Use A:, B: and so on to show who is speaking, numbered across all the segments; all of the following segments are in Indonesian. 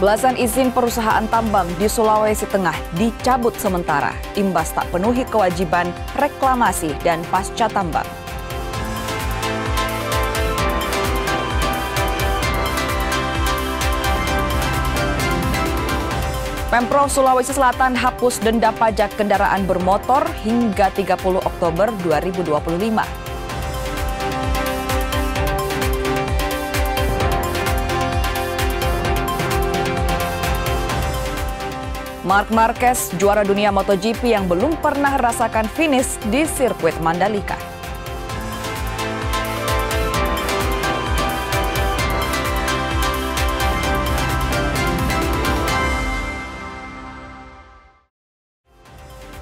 A: Belasan izin perusahaan tambang di Sulawesi Tengah dicabut sementara, imbas tak penuhi kewajiban reklamasi dan pasca tambang. Pemprov Sulawesi Selatan hapus denda pajak kendaraan bermotor hingga 30 Oktober 2025. Marc Marquez, juara dunia MotoGP yang belum pernah rasakan finish di sirkuit Mandalika.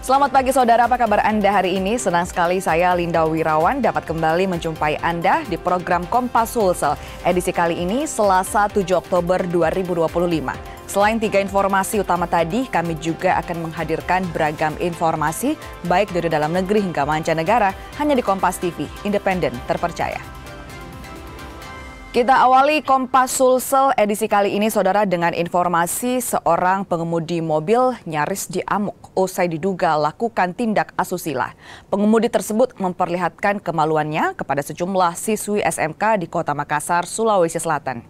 A: Selamat pagi saudara, apa kabar Anda hari ini? Senang sekali saya Linda Wirawan dapat kembali menjumpai Anda di program Kompas Sulsel. Edisi kali ini Selasa 7 Oktober 2025. Selain 3 informasi utama tadi, kami juga akan menghadirkan beragam informasi baik dari dalam negeri hingga mancanegara hanya di Kompas TV, independen, terpercaya. Kita awali Kompas Sulsel edisi kali ini saudara dengan informasi seorang pengemudi mobil nyaris diamuk usai diduga lakukan tindak asusila. Pengemudi tersebut memperlihatkan kemaluannya kepada sejumlah siswi SMK di Kota Makassar, Sulawesi Selatan.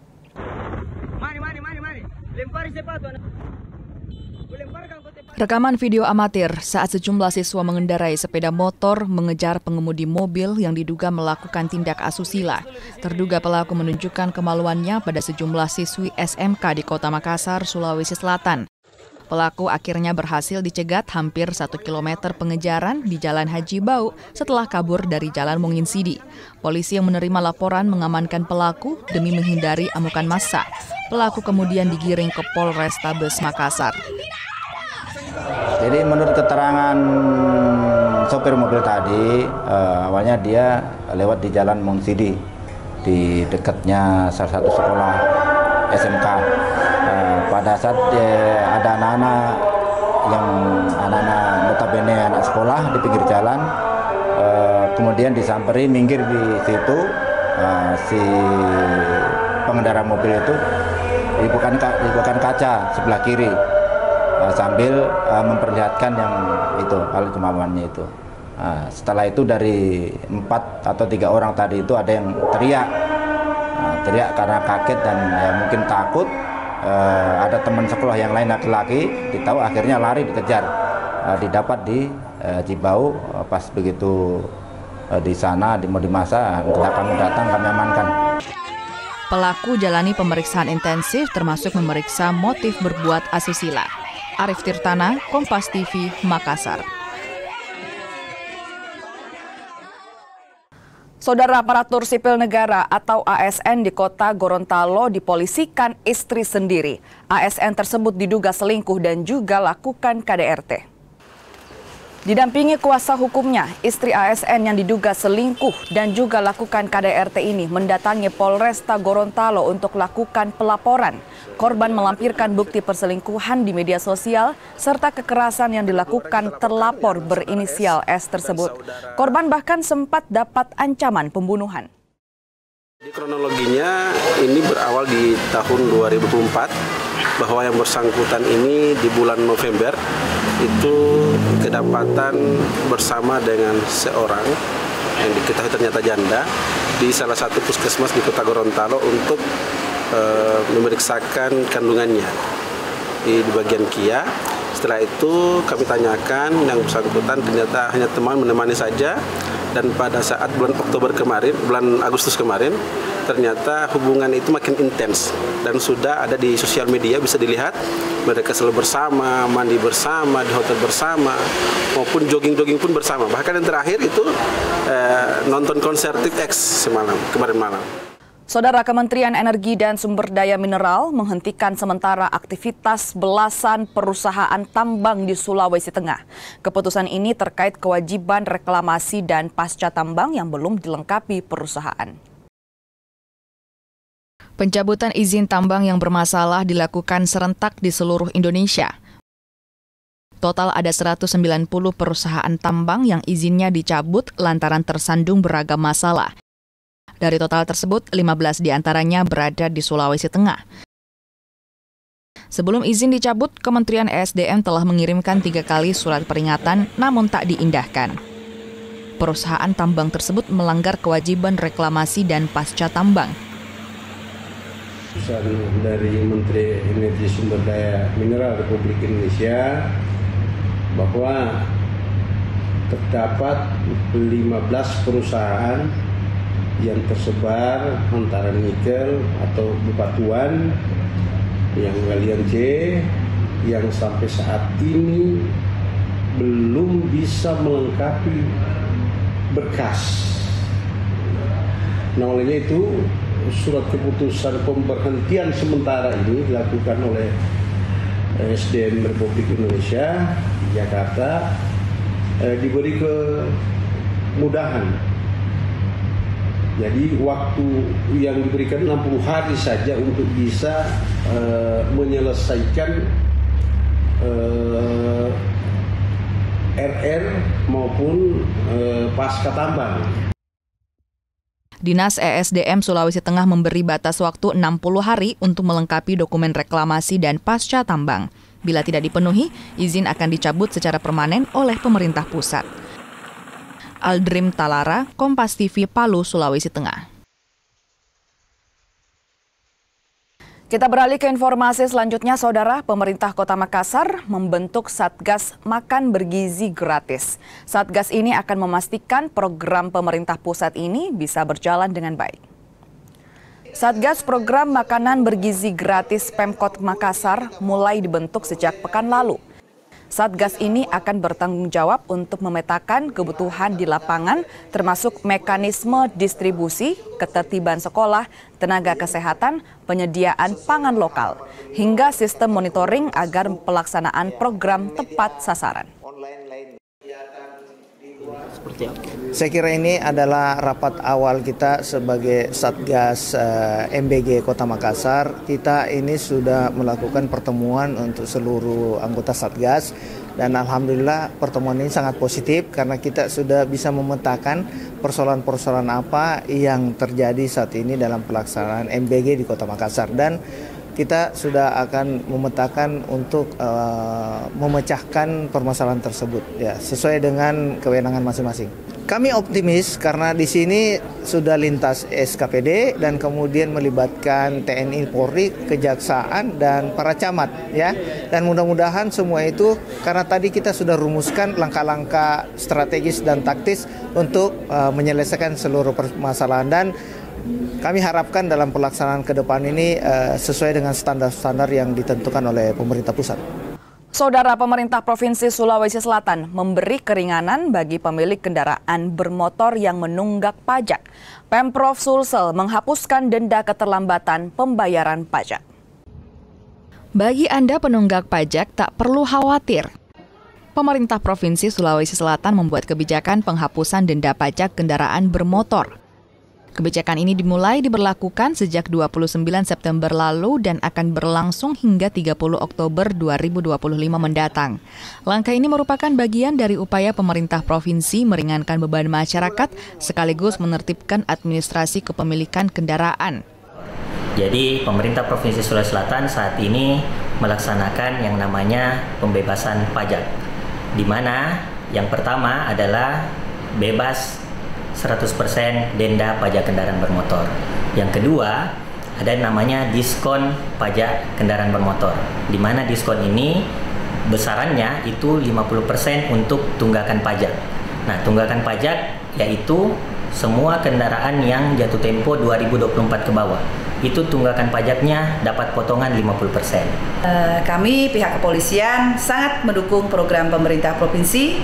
A: Rekaman video amatir saat sejumlah siswa mengendarai sepeda motor mengejar pengemudi mobil yang diduga melakukan tindak asusila. Terduga pelaku menunjukkan kemaluannya pada sejumlah siswi SMK di Kota Makassar, Sulawesi Selatan. Pelaku akhirnya berhasil dicegat hampir 1 kilometer pengejaran di Jalan Haji Bau setelah kabur dari Jalan Monginsidi. Polisi yang menerima laporan mengamankan pelaku demi menghindari amukan massa. Pelaku kemudian digiring ke Polrestabes Makassar.
B: Jadi menurut keterangan sopir mobil tadi, awalnya dia lewat di Jalan Monginsidi di dekatnya salah satu sekolah SMK. Pada saat ada anak-anak notabene anak sekolah di pinggir jalan, kemudian disamperi minggir di situ, si pengendara mobil itu dibukakan kaca sebelah kiri sambil memperlihatkan yang itu alat kemampuannya itu. Setelah itu dari 4 atau 3 orang tadi itu ada yang teriak karena kaget dan ya mungkin takut. Ada teman sekolah yang lain laki-laki ditahu, akhirnya lari dikejar, didapat di Cibau. Pas begitu di sana di masa kami datang, kami amankan.
A: Pelaku jalani pemeriksaan intensif termasuk memeriksa motif berbuat asusila. Arif Tirtana, Kompas TV, Makassar. Saudara, aparatur sipil negara atau ASN di Kota Gorontalo dipolisikan istri sendiri. ASN tersebut diduga selingkuh dan juga lakukan KDRT. Didampingi kuasa hukumnya, istri ASN yang diduga selingkuh dan juga lakukan KDRT ini mendatangi Polresta Gorontalo untuk lakukan pelaporan. Korban melampirkan bukti perselingkuhan di media sosial serta kekerasan yang dilakukan terlapor berinisial S tersebut. Korban bahkan sempat dapat ancaman pembunuhan.
C: Di kronologinya ini berawal di tahun 2004 bahwa yang bersangkutan ini di bulan November itu kedapatan bersama dengan seorang yang diketahui ternyata janda di salah satu puskesmas di Kota Gorontalo untuk memeriksakan kandungannya di bagian Kia. Setelah itu kami tanyakan, yang bersangkutan ternyata hanya teman menemani saja, dan pada saat bulan Agustus kemarin ternyata hubungan itu makin intens dan sudah ada di sosial media, bisa dilihat mereka selalu bersama, mandi bersama, di hotel bersama, maupun jogging-jogging pun bersama. Bahkan yang terakhir itu nonton konser TIP-X kemarin malam.
A: Saudara, Kementerian Energi dan Sumber Daya Mineral menghentikan sementara aktivitas belasan perusahaan tambang di Sulawesi Tengah. Keputusan ini terkait kewajiban reklamasi dan pasca tambang yang belum dilengkapi perusahaan. Pencabutan izin tambang yang bermasalah dilakukan serentak di seluruh Indonesia. Total ada 190 perusahaan tambang yang izinnya dicabut lantaran tersandung beragam masalah. Dari total tersebut, 15 diantaranya berada di Sulawesi Tengah. Sebelum izin dicabut, Kementerian ESDM telah mengirimkan 3 kali surat peringatan namun tak diindahkan. Perusahaan tambang tersebut melanggar kewajiban reklamasi dan pasca tambang.
D: Pesan dari Menteri Energi Sumber Daya Mineral Republik Indonesia bahwa terdapat 15 perusahaan yang tersebar antara nikel atau bebatuan yang galian C yang sampai saat ini belum bisa melengkapi berkas. Nah, olehnya itu surat keputusan pemberhentian sementara ini dilakukan oleh ESDM Republik Indonesia di Jakarta diberi kemudahan. Jadi waktu yang diberikan 60 hari saja untuk bisa menyelesaikan RR maupun pasca tambang.
A: Dinas ESDM Sulawesi Tengah memberi batas waktu 60 hari untuk melengkapi dokumen reklamasi dan pasca tambang. Bila tidak dipenuhi, izin akan dicabut secara permanen oleh pemerintah pusat. Aldrim Talara, Kompas TV, Palu, Sulawesi Tengah. Kita beralih ke informasi selanjutnya, Saudara. Pemerintah Kota Makassar membentuk Satgas Makan Bergizi Gratis. Satgas ini akan memastikan program pemerintah pusat ini bisa berjalan dengan baik. Satgas Program Makanan Bergizi Gratis Pemkot Makassar mulai dibentuk sejak pekan lalu. Satgas ini akan bertanggung jawab untuk memetakan kebutuhan di lapangan, termasuk mekanisme distribusi, ketertiban sekolah, tenaga kesehatan, penyediaan pangan lokal, hingga sistem monitoring agar pelaksanaan program tepat sasaran.
E: Saya kira ini adalah rapat awal kita sebagai Satgas MBG Kota Makassar. Kita ini sudah melakukan pertemuan untuk seluruh anggota Satgas dan alhamdulillah pertemuan ini sangat positif karena kita sudah bisa memetakan persoalan-persoalan apa yang terjadi saat ini dalam pelaksanaan MBG di Kota Makassar, dan kita sudah akan memetakan untuk memecahkan permasalahan tersebut ya sesuai dengan kewenangan masing-masing. Kami optimis karena di sini sudah lintas SKPD dan kemudian melibatkan TNI, Polri, Kejaksaan dan para camat ya. Dan mudah-mudahan semua itu karena tadi kita sudah rumuskan langkah-langkah strategis dan taktis untuk menyelesaikan seluruh permasalahan, dan kami harapkan dalam pelaksanaan ke depan ini sesuai dengan standar-standar yang ditentukan oleh pemerintah pusat.
A: Saudara, pemerintah Provinsi Sulawesi Selatan memberi keringanan bagi pemilik kendaraan bermotor yang menunggak pajak. Pemprov Sulsel menghapuskan denda keterlambatan pembayaran pajak. Bagi Anda penunggak pajak tak perlu khawatir. Pemerintah Provinsi Sulawesi Selatan membuat kebijakan penghapusan denda pajak kendaraan bermotor. Kebijakan ini dimulai diberlakukan sejak 29 September lalu dan akan berlangsung hingga 30 Oktober 2025 mendatang. Langkah ini merupakan bagian dari upaya pemerintah provinsi meringankan beban masyarakat sekaligus menertibkan administrasi kepemilikan kendaraan.
F: Jadi pemerintah Provinsi Sulawesi Selatan saat ini melaksanakan yang namanya pembebasan pajak, di mana yang pertama adalah bebas 100% denda pajak kendaraan bermotor. Yang kedua, ada namanya diskon pajak kendaraan bermotor, di mana diskon ini besarannya itu 50% untuk tunggakan pajak. Nah, tunggakan pajak yaitu semua kendaraan yang jatuh tempo 2024 ke bawah. Itu tunggakan pajaknya dapat potongan 50%.
G: Kami pihak kepolisian sangat mendukung program pemerintah provinsi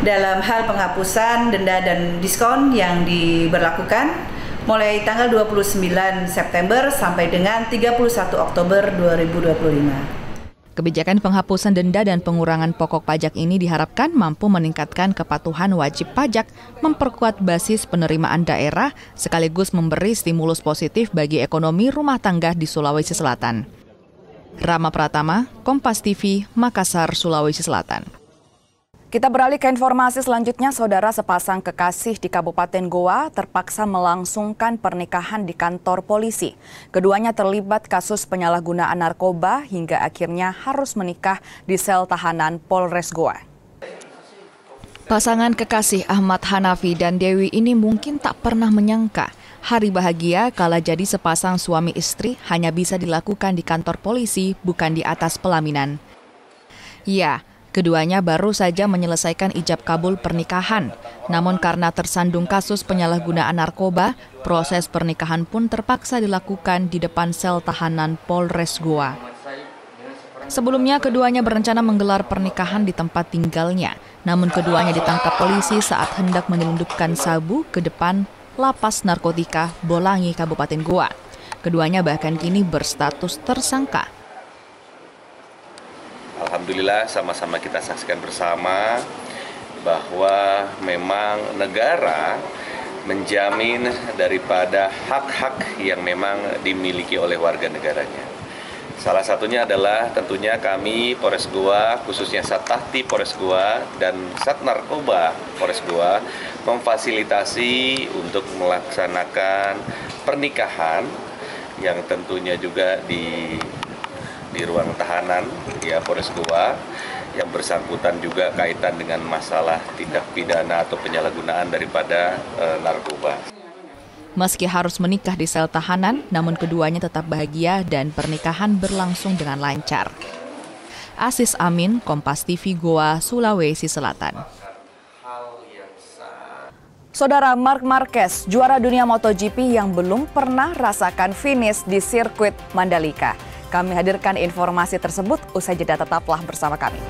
G: dalam hal penghapusan denda dan diskon yang diberlakukan mulai tanggal 29 September sampai dengan 31 Oktober 2025.
A: Kebijakan penghapusan denda dan pengurangan pokok pajak ini diharapkan mampu meningkatkan kepatuhan wajib pajak, memperkuat basis penerimaan daerah, sekaligus memberi stimulus positif bagi ekonomi rumah tangga di Sulawesi Selatan. Rama Pratama, Kompas TV, Makassar, Sulawesi Selatan. Kita beralih ke informasi selanjutnya, saudara. Sepasang kekasih di Kabupaten Goa terpaksa melangsungkan pernikahan di kantor polisi. Keduanya terlibat kasus penyalahgunaan narkoba hingga akhirnya harus menikah di sel tahanan Polres Goa. Pasangan kekasih Ahmad Hanafi dan Dewi ini mungkin tak pernah menyangka hari bahagia kala jadi sepasang suami istri hanya bisa dilakukan di kantor polisi, bukan di atas pelaminan. Ya, keduanya baru saja menyelesaikan ijab kabul pernikahan. Namun karena tersandung kasus penyalahgunaan narkoba, proses pernikahan pun terpaksa dilakukan di depan sel tahanan Polres Goa. Sebelumnya keduanya berencana menggelar pernikahan di tempat tinggalnya. Namun keduanya ditangkap polisi saat hendak menyelundupkan sabu ke depan Lapas Narkotika Bolangi, Kabupaten Goa. Keduanya bahkan kini berstatus tersangka.
H: Alhamdulillah sama-sama kita saksikan bersama bahwa memang negara menjamin daripada hak-hak yang memang dimiliki oleh warga negaranya. Salah satunya adalah tentunya kami Polres Goa, khususnya Satahti Polres Goa dan Sat Narkoba Polres Goa memfasilitasi untuk melaksanakan pernikahan yang tentunya juga di ruang tahanan ya Polres Goa yang bersangkutan juga kaitan dengan masalah tindak pidana atau penyalahgunaan daripada narkoba.
A: Meski harus menikah di sel tahanan, namun keduanya tetap bahagia dan pernikahan berlangsung dengan lancar. Aziz Amin, Kompas TV Goa, Sulawesi Selatan. Saudara, Marc Marquez, juara dunia MotoGP yang belum pernah rasakan finish di sirkuit Mandalika. Kami hadirkan informasi tersebut usai jeda, tetaplah bersama kami.